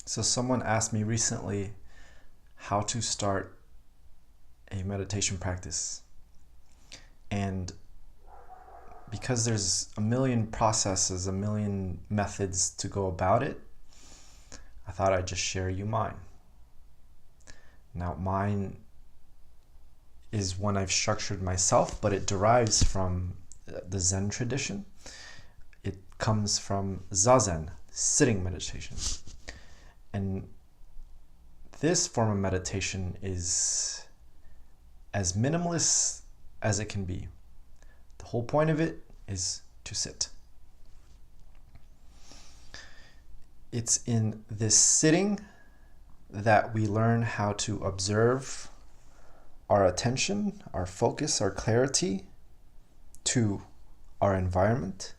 So someone asked me recently how to start a meditation practice. And because there's a million processes, a million methods to go about it, I thought I'd just share you mine. Now, mine is one I've structured myself, but it derives from the Zen tradition. It comes from Zazen, sitting meditation. And this form of meditation is as minimalist as it can be. The whole point of it is to sit. It's in this sitting that we learn how to observe our attention, our focus, our clarity to our environment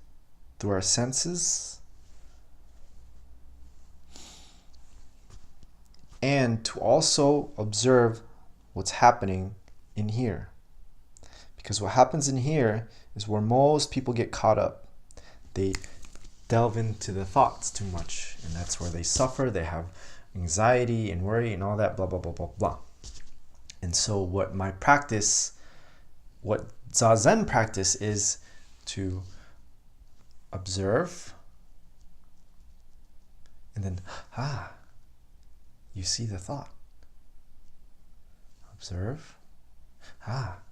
through our senses, and to also observe what's happening in here. Because what happens in here is where most people get caught up. They delve into the thoughts too much, and that's where they suffer. They have anxiety and worry and all that, blah, blah, blah, blah, blah. And so what Zazen practice is to observe, and then, you see the thought. Observe.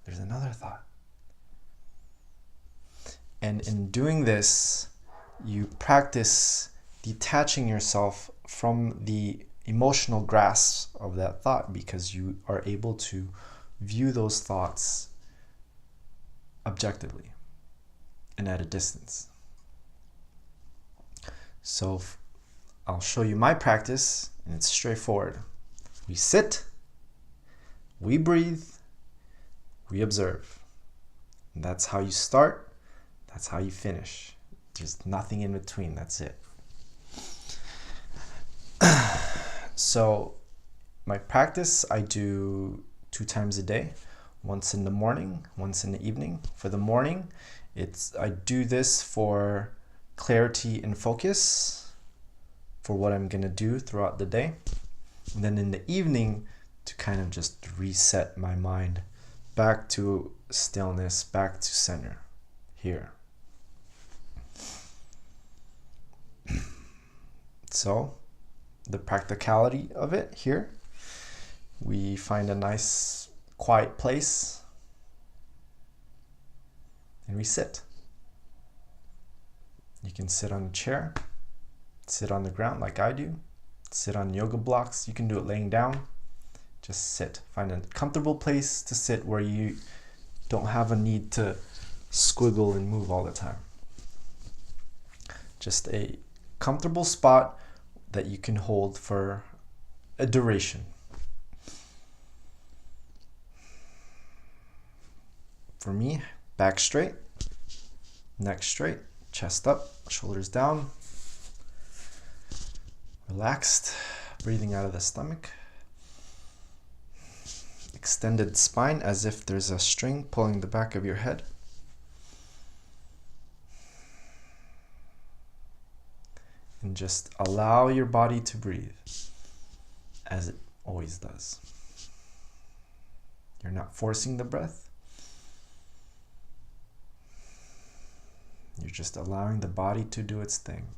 There's another thought. And in doing this, you practice detaching yourself from the emotional grasp of that thought, because you are able to view those thoughts objectively and at a distance. So I'll show you my practice, and it's straightforward. We sit, we breathe, we observe. And that's how you start, that's how you finish. There's nothing in between, that's it. So my practice I do 2 times a day, once in the morning, once in the evening. For the morning, I do this for clarity and focus for what I'm going to do throughout the day. And then in the evening, to kind of just reset my mind back to stillness, back to center here. So the practicality of it here, we find a nice quiet place and we sit. You can sit on a chair, sit on the ground like I do, sit on yoga blocks. You can do it laying down. Just sit. Find a comfortable place to sit where you don't have a need to squiggle and move all the time. Just a comfortable spot that you can hold for a duration. For me, back straight, neck straight, chest up, shoulders down, relaxed, breathing out of the stomach, extended spine as if there's a string pulling the back of your head. And just allow your body to breathe as it always does. You're not forcing the breath. You're just allowing the body to do its thing.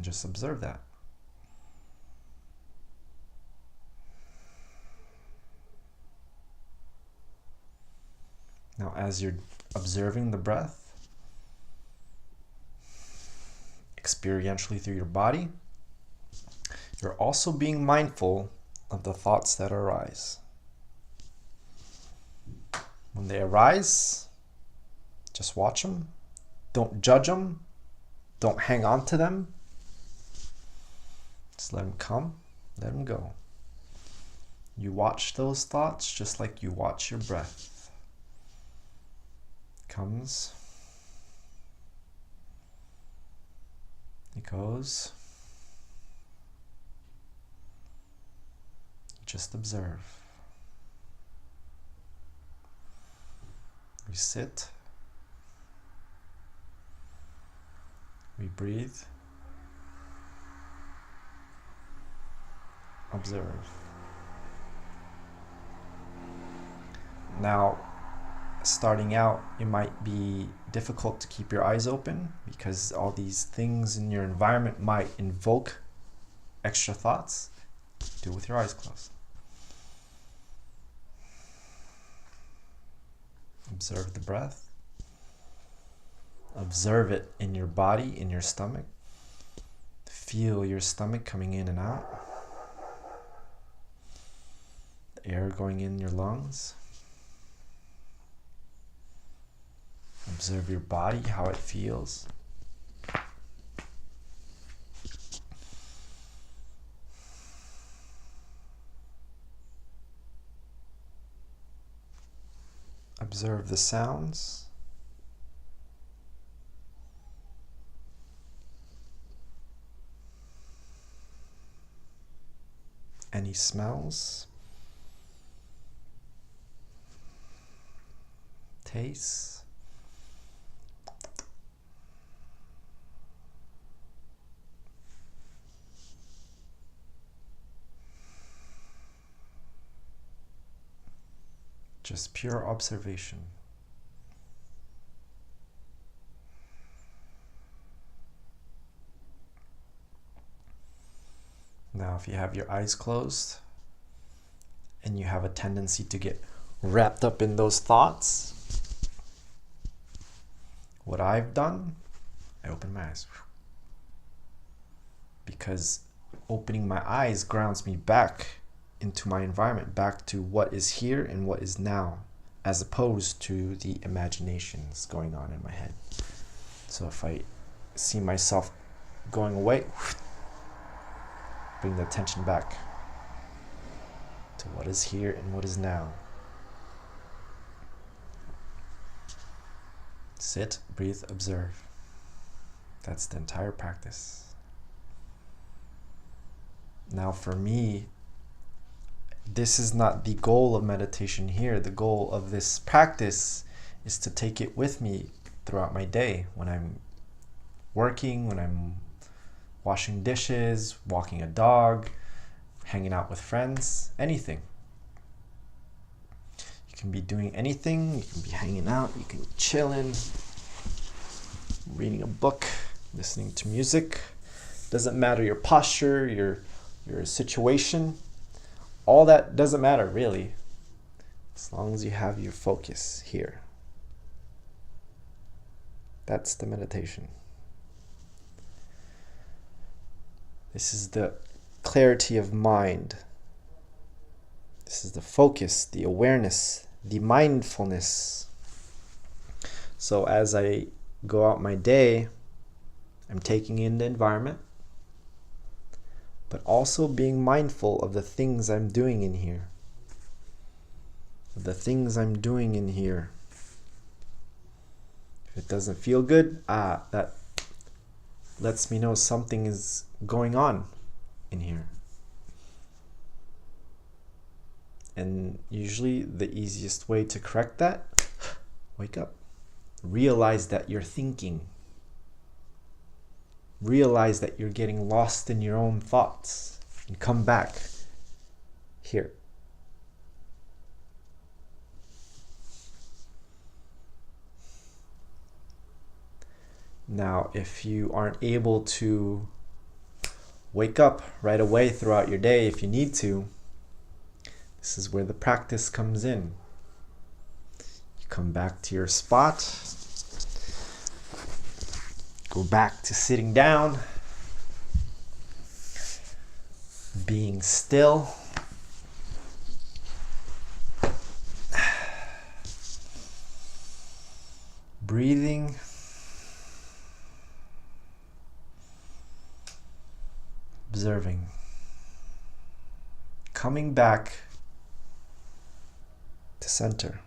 Just observe that. Now, as you're observing the breath, experientially through your body, you're also being mindful of the thoughts that arise. When they arise, just watch them. Don't judge them. Don't hang on to them. Just let them come, let them go. You watch those thoughts just like you watch your breath. Comes. It goes. Just observe. We sit. We breathe. Observe. Now, starting out, it might be difficult to keep your eyes open because all these things in your environment might invoke extra thoughts. Do it with your eyes closed. Observe the breath. Observe it in your body, in your stomach. Feel your stomach coming in and out. The air going in your lungs. Observe your body, how it feels. Observe the sounds. Any smells. Tastes. Just pure observation. Now, if you have your eyes closed and you have a tendency to get wrapped up in those thoughts, what I've done, I open my eyes. Because opening my eyes grounds me back into my environment, back to what is here and what is now, as opposed to the imaginations going on in my head. So if I see myself going away, bring the attention back to what is here and what is now. Sit, breathe, observe. That's the entire practice. Now for me, this is not the goal of meditation here. The goal of this practice is to take it with me throughout my day, when I'm working, when I'm washing dishes, walking a dog, hanging out with friends, anything. You can be doing anything. You can be hanging out, you can be chilling, reading a book, listening to music. Doesn't matter your posture, your situation. All that doesn't matter, really, as long as you have your focus here. That's the meditation. This is the clarity of mind. This is the focus, the awareness, the mindfulness. So as I go out my day, I'm taking in the environment, but also being mindful of the things I'm doing in here. The things I'm doing in here. If it doesn't feel good, that lets me know something is going on in here. And usually the easiest way to correct that, wake up. Realize that you're thinking. Realize that you're getting lost in your own thoughts and come back here. Now, if you aren't able to wake up right away throughout your day, if you need to, this is where the practice comes in. You come back to your spot. Go back to sitting down, being still, breathing, observing, coming back to center.